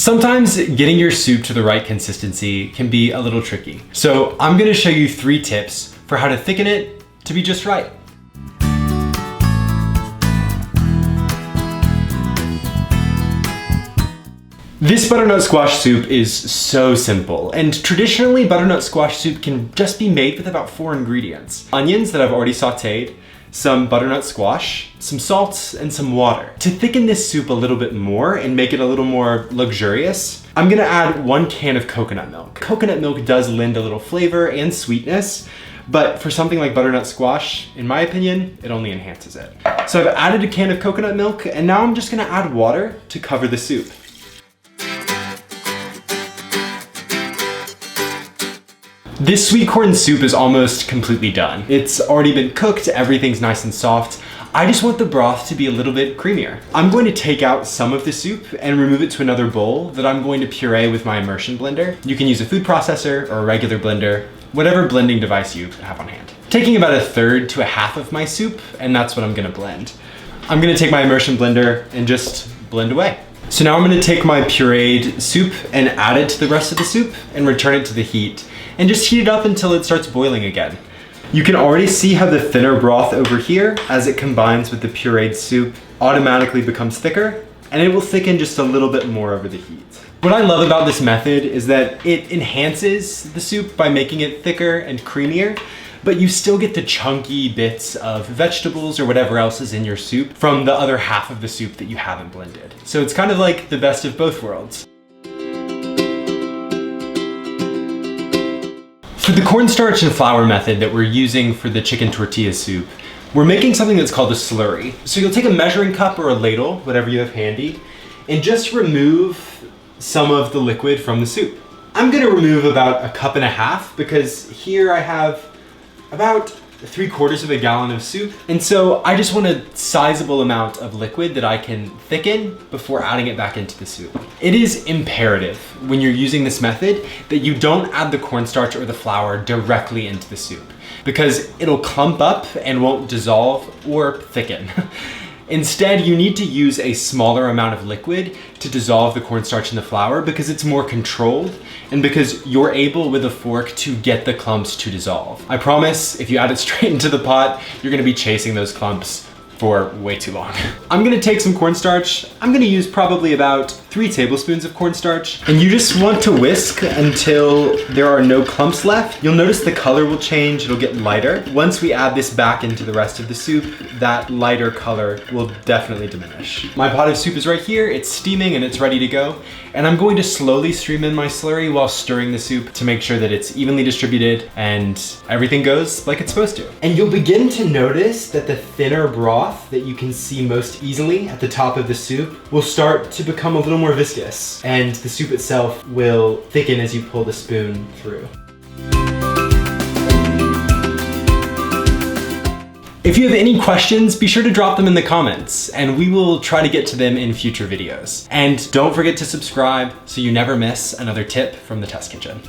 Sometimes getting your soup to the right consistency can be a little tricky. So I'm gonna show you 3 tips for how to thicken it to be just right. This butternut squash soup is so simple, and traditionally butternut squash soup can just be made with about 4 ingredients. Onions that I've already sauteed, some butternut squash, some salt, and some water. To thicken this soup a little bit more and make it a little more luxurious, I'm gonna add 1 can of coconut milk. Coconut milk does lend a little flavor and sweetness, but for something like butternut squash, in my opinion, it only enhances it. So I've added a can of coconut milk, and now I'm just gonna add water to cover the soup. This sweet corn soup is almost completely done. It's already been cooked, everything's nice and soft. I just want the broth to be a little bit creamier. I'm going to take out some of the soup and remove it to another bowl that I'm going to puree with my immersion blender. You can use a food processor or a regular blender, whatever blending device you have on hand. Taking about 1/3 to 1/2 of my soup, and that's what I'm gonna blend. I'm gonna take my immersion blender and just blend away. So now I'm gonna take my pureed soup and add it to the rest of the soup and return it to the heat. And just heat it up until it starts boiling again. You can already see how the thinner broth over here, as it combines with the pureed soup, automatically becomes thicker, and it will thicken just a little bit more over the heat. What I love about this method is that it enhances the soup by making it thicker and creamier, but you still get the chunky bits of vegetables or whatever else is in your soup from the other half of the soup that you haven't blended. So it's kind of like the best of both worlds. For the cornstarch and flour method that we're using for the chicken tortilla soup, we're making something that's called a slurry. So you'll take a measuring cup or a ladle, whatever you have handy, and just remove some of the liquid from the soup. I'm gonna remove about 1.5 cups because here I have about 3/4 of a gallon of soup. And so I just want a sizable amount of liquid that I can thicken before adding it back into the soup. It is imperative when you're using this method that you don't add the cornstarch or the flour directly into the soup because it'll clump up and won't dissolve or thicken. Instead, you need to use a smaller amount of liquid to dissolve the cornstarch and the flour because it's more controlled and because you're able with a fork to get the clumps to dissolve. I promise if you add it straight into the pot, you're gonna be chasing those clumps for way too long. I'm gonna take some cornstarch. I'm gonna use probably about 3 tablespoons of cornstarch. And you just want to whisk until there are no clumps left. You'll notice the color will change, it'll get lighter. Once we add this back into the rest of the soup, that lighter color will definitely diminish. My pot of soup is right here, it's steaming and it's ready to go. And I'm going to slowly stream in my slurry while stirring the soup to make sure that it's evenly distributed and everything goes like it's supposed to. And you'll begin to notice that the thinner broth that you can see most easily at the top of the soup will start to become a little more viscous, and the soup itself will thicken as you pull the spoon through. If you have any questions, be sure to drop them in the comments and we will try to get to them in future videos. And don't forget to subscribe so you never miss another tip from the test kitchen.